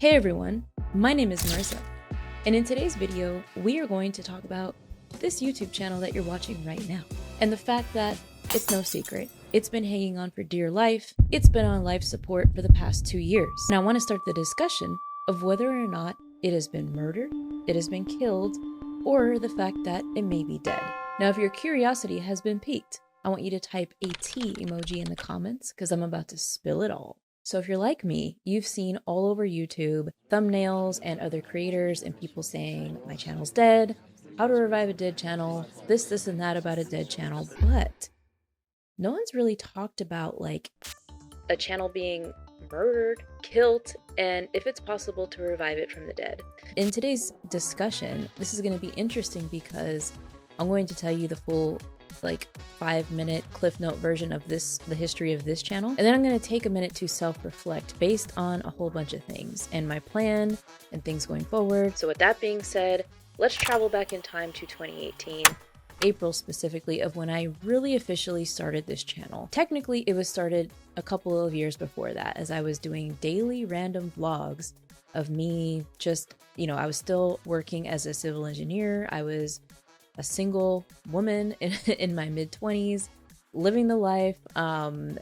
Hey everyone, my name is Marissa, and in today's video, we are going to talk about this YouTube channel that you're watching right now, and the fact that it's no secret. It's been hanging on for dear life. It's been on life support for the past 2 years. And I want to start the discussion of whether or not it has been murdered, it has been killed, or the fact that it may be dead. Now, if your curiosity has been piqued, I want you to type a T emoji in the comments because I'm about to spill it all. So if you're like me, you've seen all over YouTube thumbnails and other creators and people saying my channel's dead, how to revive a dead channel, this and that about a dead channel, but no one's really talked about like a channel being murdered, killed, and if it's possible to revive it from the dead. In today's discussion, this is going to be interesting because I'm going to tell you the full 5-minute cliff note version of the history of this channel, and then I'm going to take a minute to self-reflect based on a whole bunch of things and my plan and things going forward. So with that being said, let's travel back in time to 2018, April specifically, of when I really officially started this channel. Technically, it was started a couple of years before that, as I was doing daily random vlogs of me just, I was still working as a civil engineer. I was a single woman in my mid-20s, living the life, going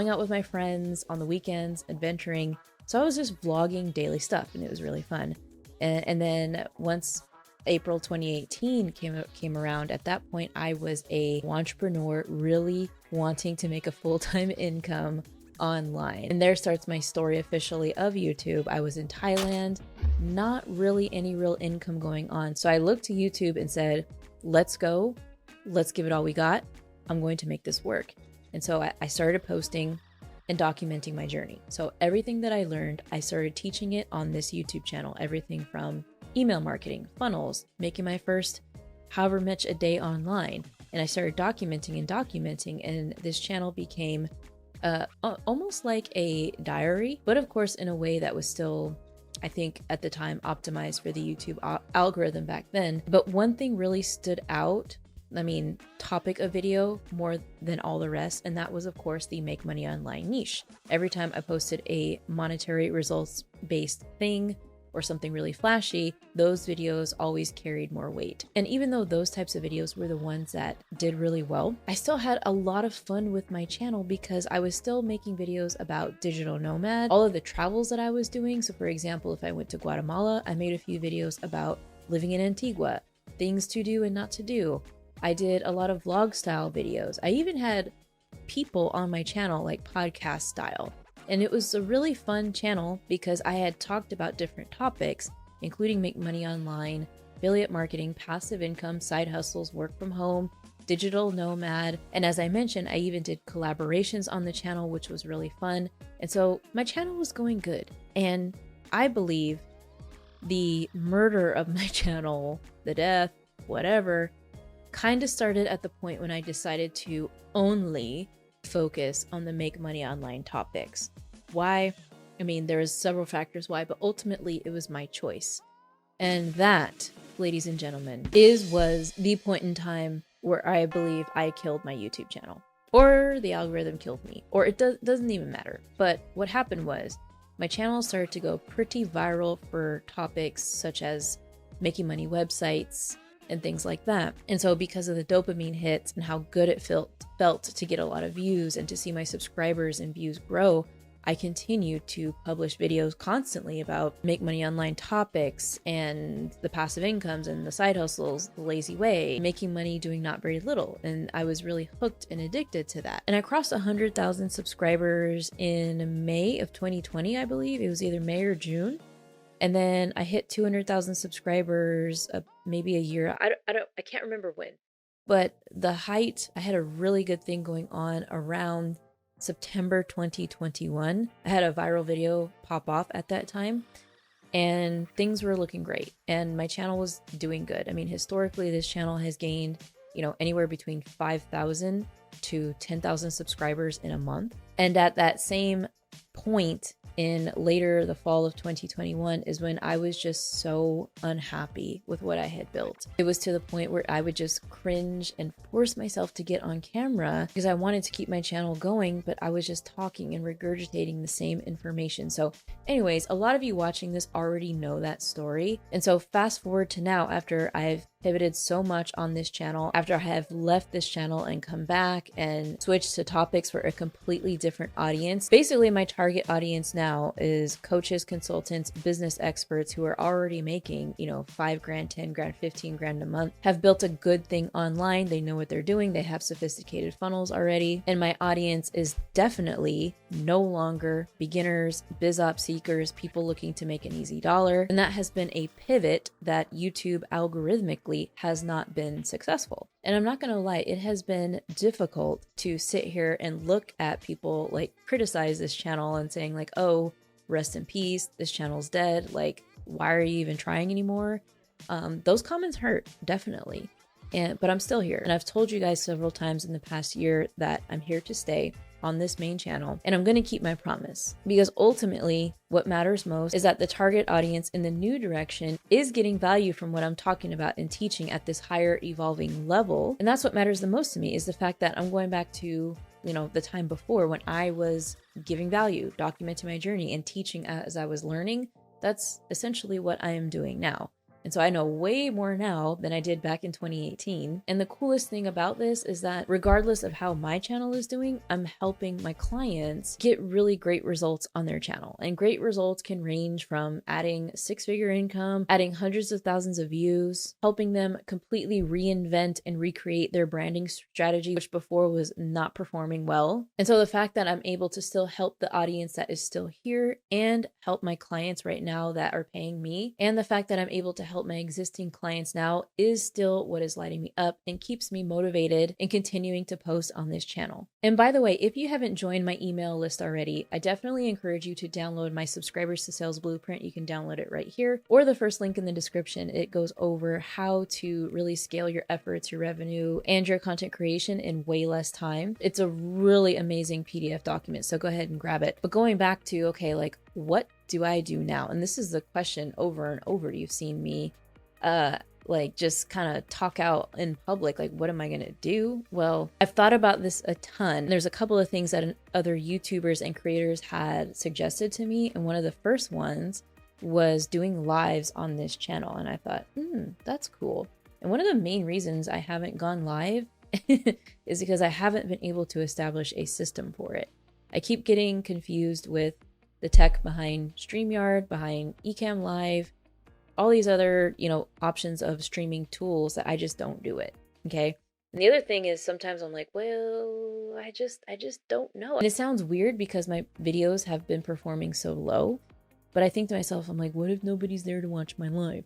out with my friends on the weekends, adventuring. So I was just vlogging daily stuff, and it was really fun. And then once April 2018 came around, at that point I was a entrepreneur really wanting to make a full-time income online. And there starts my story officially of YouTube. I was in Thailand, not really any real income going on. So I looked to YouTube and said, let's go, let's give it all we got. I'm going to make this work. And so I started posting and documenting my journey. So everything that I learned, I started teaching it on this YouTube channel, everything from email marketing, funnels, making my first however much a day online. And I started documenting, and this channel became almost like a diary, but of course in a way that was still, I think at the time, optimized for the YouTube algorithm back then. But one thing really stood out, topic of video more than all the rest, and that was of course the make money online niche. Every time I posted a monetary results based thing or something really flashy, those videos always carried more weight. And even though those types of videos were the ones that did really well, I still had a lot of fun with my channel because I was still making videos about digital nomad, all of the travels that I was doing. So for example, if I went to Guatemala, I made a few videos about living in Antigua, things to do and not to do. I did a lot of vlog style videos. I even had people on my channel, like podcast style. And it was a really fun channel because I had talked about different topics, including make money online, affiliate marketing, passive income, side hustles, work from home, digital nomad. And as I mentioned, I even did collaborations on the channel, which was really fun. And so my channel was going good. And I believe the murder of my channel, the death, whatever, kind of started at the point when I decided to only focus on the make money online topics. Why? There's several factors why, but ultimately it was my choice. And that, ladies and gentlemen, was the point in time where I believe I killed my YouTube channel, or the algorithm killed me, or it doesn't even matter. But what happened was my channel started to go pretty viral for topics such as making money websites and things like that. And so because of the dopamine hits and how good it felt to get a lot of views and to see my subscribers and views grow, I continued to publish videos constantly about make money online topics and the passive incomes and the side hustles, the lazy way, making money doing not very little. And I was really hooked and addicted to that. And I crossed 100,000 subscribers in May of 2020, I believe. It was either May or June. And then I hit 200,000 subscribers maybe a year. I can't remember when. But the height, I had a really good thing going on around September 2021. I had a viral video pop off at that time, and things were looking great. And my channel was doing good. Historically, this channel has gained, anywhere between 5,000 to 10,000 subscribers in a month. And at that same point in later the fall of 2021 is when I was just so unhappy with what I had built. It was to the point where I would just cringe and force myself to get on camera because I wanted to keep my channel going, but I was just talking and regurgitating the same information. So anyways, a lot of you watching this already know that story. And so fast forward to now, after I've pivoted so much on this channel, after I have left this channel and come back and switched to topics for a completely different audience. Basically, my target audience now is coaches, consultants, business experts who are already making, you know, 5 grand, 10 grand, 15 grand a month, have built a good thing online. They know what they're doing. They have sophisticated funnels already. And my audience is definitely no longer beginners, biz ops seekers, people looking to make an easy dollar. And that has been a pivot that YouTube algorithmically has not been successful. And I'm not going to lie, it has been difficult to sit here and look at people like criticize this channel and saying like, oh, rest in peace, this channel's dead. Like, why are you even trying anymore? Those comments hurt, definitely. But I'm still here. And I've told you guys several times in the past year that I'm here to stay on this main channel, and I'm going to keep my promise, because ultimately what matters most is that the target audience in the new direction is getting value from what I'm talking about and teaching at this higher evolving level. And that's what matters the most to me, is the fact that I'm going back to, you know, the time before when I was giving value, documenting my journey and teaching as I was learning. That's essentially what I am doing now. And so I know way more now than I did back in 2018. And the coolest thing about this is that regardless of how my channel is doing, I'm helping my clients get really great results on their channel. And great results can range from adding 6-figure income, adding hundreds of thousands of views, helping them completely reinvent and recreate their branding strategy, which before was not performing well. And so the fact that I'm able to still help the audience that is still here and help my clients right now that are paying me, and the fact that I'm able to help my existing clients now, is still what is lighting me up and keeps me motivated and continuing to post on this channel. And by the way, if you haven't joined my email list already, I definitely encourage you to download my Subscribers to Sales Blueprint. You can download it right here, or the first link in the description. It goes over how to really scale your efforts, your revenue, and your content creation in way less time. It's a really amazing PDF document, so go ahead and grab it. But going back to, okay, like, what do I do now? And this is the question over and over. You've seen me like just kind of talk out in public, like, what am I going to do? Well, I've thought about this a ton. There's a couple of things that other YouTubers and creators had suggested to me. And one of the first ones was doing lives on this channel. And I thought, that's cool. And one of the main reasons I haven't gone live is because I haven't been able to establish a system for it. I keep getting confused with the tech behind StreamYard, behind Ecamm Live, all these other, you know, options of streaming tools that I just don't do it. Okay. And the other thing is sometimes I'm like, well, I just don't know. And it sounds weird because my videos have been performing so low, but I think to myself, I'm like, what if nobody's there to watch my live?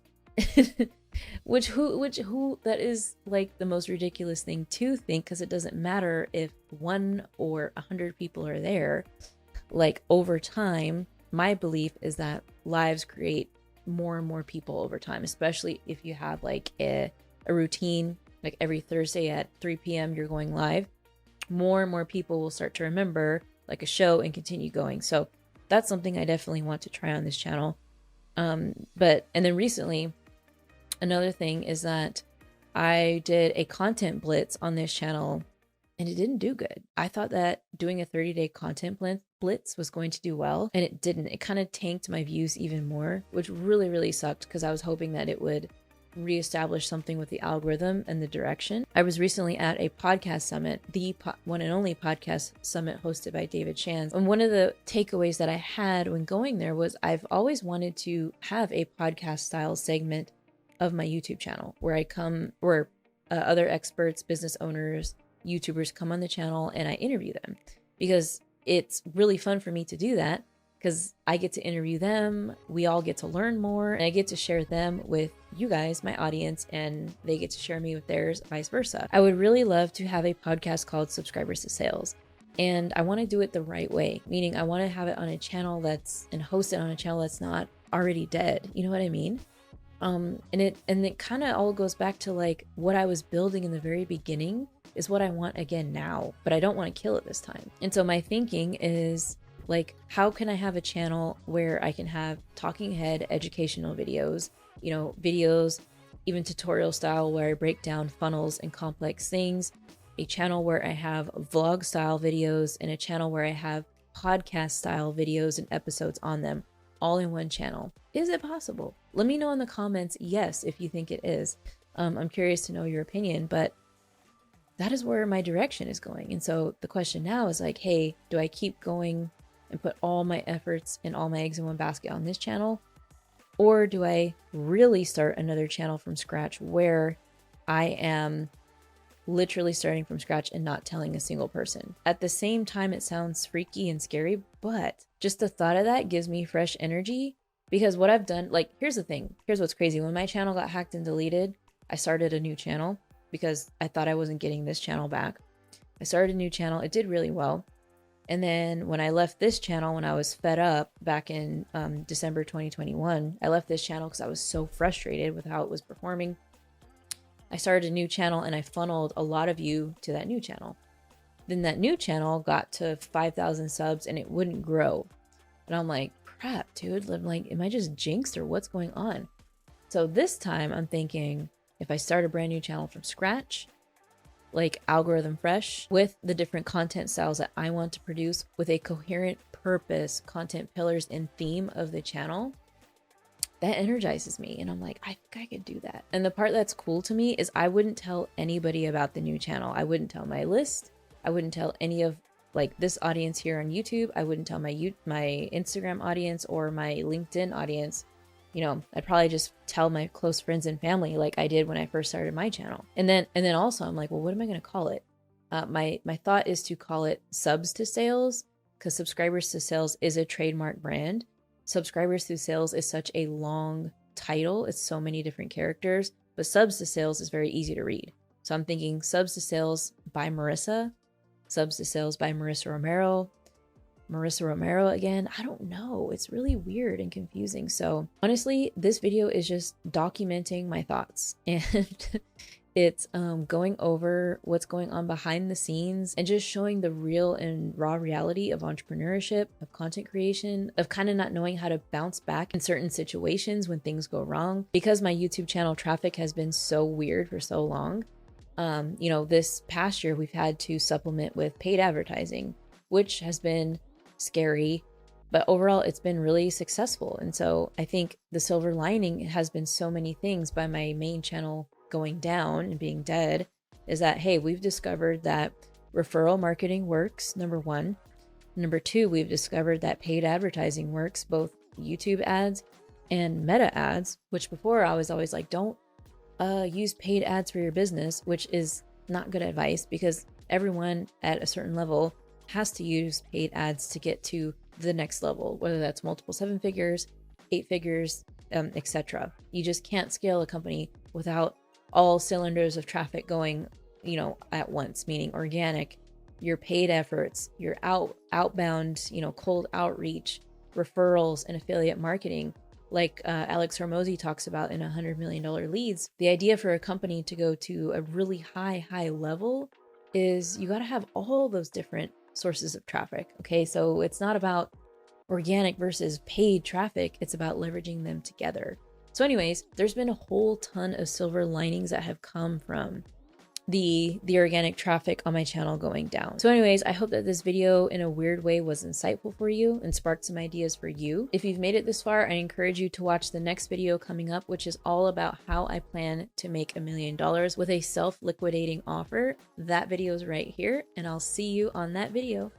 which that is like the most ridiculous thing to think, because it doesn't matter if 1 or 100 people are there. Like, over time, my belief is that lives create more and more people over time, especially if you have like a routine, like every Thursday at 3 p.m. you're going live. More and more people will start to remember like a show and continue going. So that's something I definitely want to try on this channel. And then recently, another thing is that I did a content blitz on this channel and it didn't do good. I thought that doing a 30-day content blitz was going to do well, and it didn't. It kind of tanked my views even more, which really, really sucked, because I was hoping that it would reestablish something with the algorithm and the direction. I was recently at a podcast summit, the one and only podcast summit hosted by David Shands. And one of the takeaways that I had when going there was I've always wanted to have a podcast style segment of my YouTube channel where other experts, business owners, YouTubers come on the channel and I interview them, because it's really fun for me to do that, because I get to interview them, we all get to learn more, and I get to share them with you guys, my audience, and they get to share me with theirs, vice versa. I would really love to have a podcast called Subscribers to Sales, and I want to do it the right way, meaning I want to have it on a channel and host it on a channel that's not already dead. You know what I mean? And it kind of all goes back to like what I was building in the very beginning is what I want again now, but I don't want to kill it this time. And so my thinking is Like, how can I have a channel where I can have talking head educational videos, videos, even tutorial style where I break down funnels and complex things, a channel where I have vlog style videos, and a channel where I have podcast style videos and episodes on them, all in one channel. Is it possible? Let me know in the comments, yes, if you think it is. I'm curious to know your opinion, but that is where my direction is going. And so the question now is like, hey, do I keep going and put all my efforts and all my eggs in one basket on this channel? Or do I really start another channel from scratch where I am literally starting from scratch and not telling a single person? At the same time, it sounds freaky and scary, but just the thought of that gives me fresh energy, because what I've done, like, here's the thing. Here's what's crazy. When my channel got hacked and deleted, I started a new channel because I thought I wasn't getting this channel back. I started a new channel. It did really well. And then when I left this channel, when I was fed up back in December 2021, I left this channel because I was so frustrated with how it was performing. I started a new channel and I funneled a lot of you to that new channel. Then that new channel got to 5,000 subs and it wouldn't grow. And I'm like, crap, dude, I'm like, am I just jinxed or what's going on? So this time I'm thinking, if I start a brand new channel from scratch, like algorithm fresh, with the different content styles that I want to produce, with a coherent purpose, content pillars, and theme of the channel, that energizes me. And I'm like, I think I could do that. And the part that's cool to me is I wouldn't tell anybody about the new channel. I wouldn't tell my list. I wouldn't tell any of like this audience here on YouTube. I wouldn't tell my Instagram audience or my LinkedIn audience. I'd probably just tell my close friends and family like I did when I first started my channel. And then also I'm like, well, what am I going to call it? My thought is to call it Subs to Sales, because Subscribers to Sales is a trademark brand. Subscribers to Sales is such a long title. It's so many different characters, but Subs to Sales is very easy to read. So I'm thinking Subs to Sales by Marissa, Subs to Sales by Marissa Romero, Marissa Romero again. I don't know. It's really weird and confusing. So honestly, this video is just documenting my thoughts, and it's going over what's going on behind the scenes and just showing the real and raw reality of entrepreneurship, of content creation, of kind of not knowing how to bounce back in certain situations when things go wrong. Because my YouTube channel traffic has been so weird for so long, this past year we've had to supplement with paid advertising, which has been scary, but overall it's been really successful. And so I think the silver lining has been so many things by my main channel going down and being dead is that, hey, we've discovered that referral marketing works, number one. Number two, we've discovered that paid advertising works, both YouTube ads and meta ads, which before I was always like, don't use paid ads for your business, which is not good advice, because everyone at a certain level has to use paid ads to get to the next level, whether that's multiple 7 figures, 8 figures, etc. You just can't scale a company without all cylinders of traffic going, at once, meaning organic, your paid efforts, your outbound, cold outreach, referrals, and affiliate marketing. Like Alex Hormozy talks about in $100 million leads, the idea for a company to go to a really high level is you got to have all those different sources of traffic. Okay, so it's not about organic versus paid traffic, it's about leveraging them together. So anyways, there's been a whole ton of silver linings that have come from the organic traffic on my channel going down. So anyways, I hope that this video in a weird way was insightful for you and sparked some ideas for you. If you've made it this far, I encourage you to watch the next video coming up, which is all about how I plan to make $1 million with a self-liquidating offer. That video is right here, and I'll see you on that video.